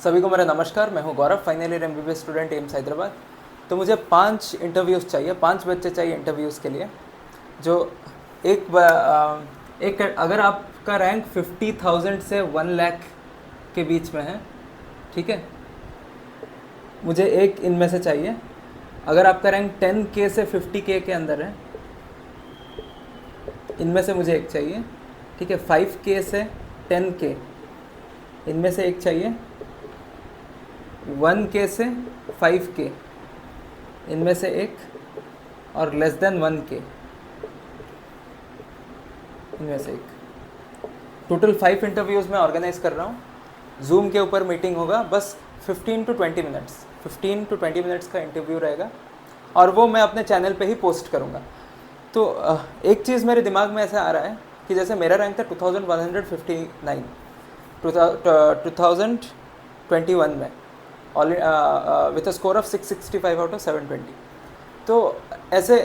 सभी को मेरा नमस्कार। मैं हूं Gaurav, final year MBBS student AIIMS Hyderabad. तो मुझे 5 इंटरव्यूज़ चाहिए, 5 बच्चे चाहिए इंटरव्यूज़ के लिए। जो एक अगर आपका रैंक 50,000 से 1 लाख के बीच में है, ठीक है, मुझे एक इनमें से चाहिए। अगर आपका रैंक 10K से 50K के अंदर है, इनमें से मुझे एक चाहिए, ठीक है। 5K से 10K, इनमें से एक चाहिए। 1K से 5K, इनमें से एक। और लेस देन 1K, इनमें से एक। टोटल 5 इंटरव्यूज़ मैं ऑर्गेनाइज कर रहा हूँ। जूम के ऊपर मीटिंग होगा, बस 15 to 20 मिनट्स, 15 to 20 मिनट्स का इंटरव्यू रहेगा और वो मैं अपने चैनल पे ही पोस्ट करूँगा। तो एक चीज़ मेरे दिमाग में ऐसा आ रहा है कि जैसे मेरा रैंक था 2159 2021 में, with a score of 665 out of 720। तो ऐसे,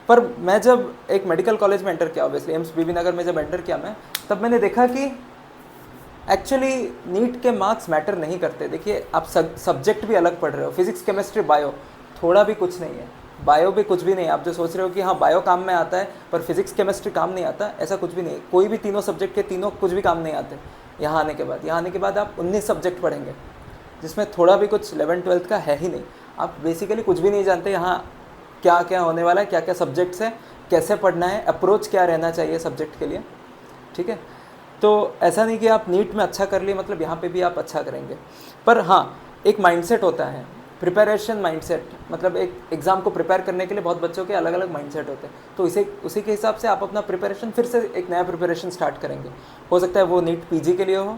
पर मैं जब एक मेडिकल कॉलेज में एंटर किया, ऑब्वियसली एम्स बीबी नगर में जब एंटर किया मैं, तब मैंने देखा कि एक्चुअली नीट के मार्क्स मैटर नहीं करते। देखिए, आप सब्जेक्ट भी अलग पढ़ रहे हो, फिजिक्स केमिस्ट्री बायो, थोड़ा भी कुछ नहीं है। बायो भी कुछ भी नहीं है। आप जो सोच रहे हो कि हाँ बायो काम में आता है पर फिजिक्स केमिस्ट्री काम नहीं आता, ऐसा कुछ भी नहीं है। कोई भी तीनों सब्जेक्ट के तीनों कुछ भी काम नहीं आते। यहाँ आने के बाद आप 19 सब्जेक्ट पढ़ेंगे, जिसमें थोड़ा भी कुछ 11th-12th का है ही नहीं। आप बेसिकली कुछ भी नहीं जानते यहाँ क्या क्या होने वाला है, क्या क्या सब्जेक्ट्स है, कैसे पढ़ना है, अप्रोच क्या रहना चाहिए सब्जेक्ट के लिए, ठीक है। तो ऐसा नहीं कि आप नीट में अच्छा कर लिए मतलब यहाँ पे भी आप अच्छा करेंगे। पर हाँ, एक माइंडसेट होता है, प्रिपरेशन माइंडसेट, मतलब एक एग्ज़ाम को प्रिपेयर करने के लिए बहुत बच्चों के अलग अलग माइंडसेट होते हैं। तो उसी के हिसाब से आप अपना प्रिपरेशन, फिर से एक नया प्रिपरेशन स्टार्ट करेंगे। हो सकता है वो नीट पीजी के लिए हो,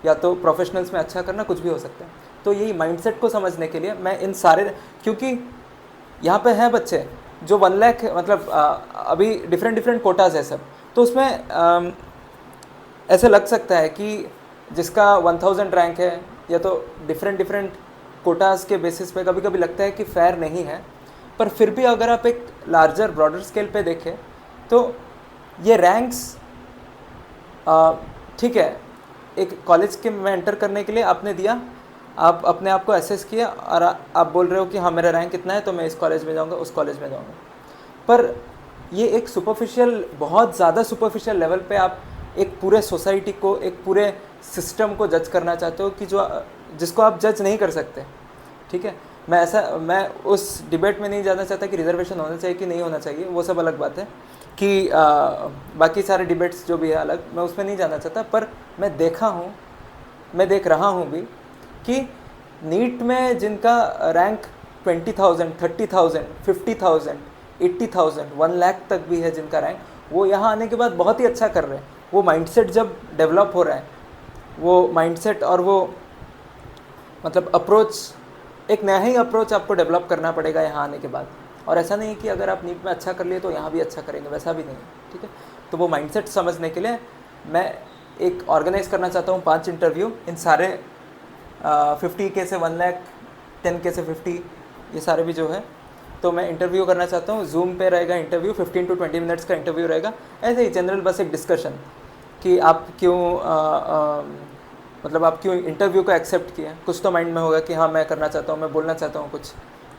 या तो प्रोफेशनल्स में अच्छा करना, कुछ भी हो सकता है। तो यही माइंडसेट को समझने के लिए मैं इन सारे, क्योंकि यहाँ पे हैं बच्चे जो 1 लाख, मतलब अभी डिफरेंट कोटाज है सब, तो उसमें ऐसे लग सकता है कि जिसका 1000 रैंक है, या तो डिफरेंट कोटाज के बेसिस पे कभी कभी लगता है कि फेयर नहीं है। पर फिर भी अगर आप एक लार्जर ब्रॉडर स्केल पे देखें तो ये रैंक्स, ठीक है, एक कॉलेज के में एंटर करने के लिए आपने दिया, आप अपने आप को एसेस किया और आप बोल रहे हो कि हाँ मेरा रैंक इतना है तो मैं इस कॉलेज में जाऊँगा, उस कॉलेज में जाऊँगा। पर ये एक सुपरफिशियल, बहुत ज़्यादा सुपरफिशियल लेवल पे आप एक पूरे सोसाइटी को, एक पूरे सिस्टम को जज करना चाहते हो कि जिसको आप जज नहीं कर सकते, ठीक है। मैं उस डिबेट में नहीं जाना चाहता कि रिजर्वेशन होना चाहिए कि नहीं होना चाहिए, वो सब अलग बात है। कि बाकी सारे डिबेट्स जो भी है अलग, मैं उसमें नहीं जाना चाहता। पर मैं देख रहा हूँ भी कि नीट में जिनका रैंक 20,000, 30,000, 50,000, 80,000, 1 लाख तक भी है जिनका रैंक, वो यहाँ आने के बाद बहुत ही अच्छा कर रहे हैं। वो माइंडसेट जब डेवलप हो रहा है, वो माइंडसेट और वो मतलब अप्रोच, एक नया ही अप्रोच आपको डेवलप करना पड़ेगा यहाँ आने के बाद। और ऐसा नहीं है कि अगर आप नीट में अच्छा कर लिए तो यहाँ भी अच्छा करेंगे, वैसा भी नहीं है, ठीक है। तो वो माइंडसेट समझने के लिए मैं एक ऑर्गेनाइज करना चाहता हूँ 5 इंटरव्यू, इन सारे 50K से 1 लाख, 10K से 50, ये सारे भी जो है, तो मैं इंटरव्यू करना चाहता हूँ। जूम पे रहेगा इंटरव्यू, 15 to 20 मिनट्स का इंटरव्यू रहेगा। ऐसे ही जनरल बस एक डिस्कशन कि आप क्यों मतलब आप क्यों इंटरव्यू को एक्सेप्ट किया। कुछ तो माइंड में होगा कि हाँ मैं करना चाहता हूँ, मैं बोलना चाहता हूँ कुछ,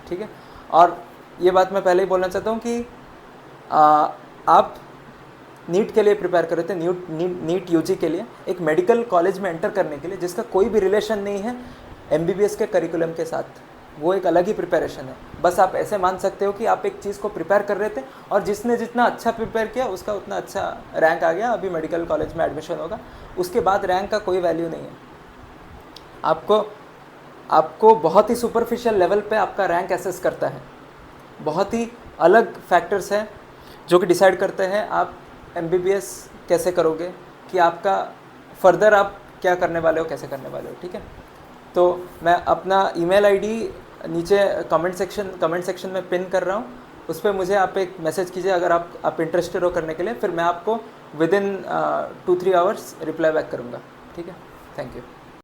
ठीक है। और ये बात मैं पहले ही बोलना चाहता हूँ कि आप नीट के लिए प्रिपेयर कर रहे थे, नीट यूजी के लिए, एक मेडिकल कॉलेज में एंटर करने के लिए जिसका कोई भी रिलेशन नहीं है एमबीबीएस के करिकुलम के साथ। वो एक अलग ही प्रिपरेशन है। बस आप ऐसे मान सकते हो कि आप एक चीज़ को प्रिपेयर कर रहे थे और जिसने जितना अच्छा प्रिपेयर किया उसका उतना अच्छा रैंक आ गया, अभी मेडिकल कॉलेज में एडमिशन होगा। उसके बाद रैंक का कोई वैल्यू नहीं है। आपको बहुत ही सुपरफिशियल लेवल पे आपका रैंक एसेस करता है। बहुत ही अलग फैक्टर्स हैं जो कि डिसाइड करते हैं आप एमबीबीएस कैसे करोगे, कि आपका फर्दर आप क्या करने वाले हो, कैसे करने वाले हो, ठीक है। तो मैं अपना ईमेल आईडी नीचे कमेंट सेक्शन में पिन कर रहा हूँ, उस पर मुझे आप एक मैसेज कीजिए अगर आप इंटरेस्टेड हो करने के लिए। फिर मैं आपको विदिन 2-3 आवर्स रिप्लाई बैक करूँगा, ठीक है। Thank you.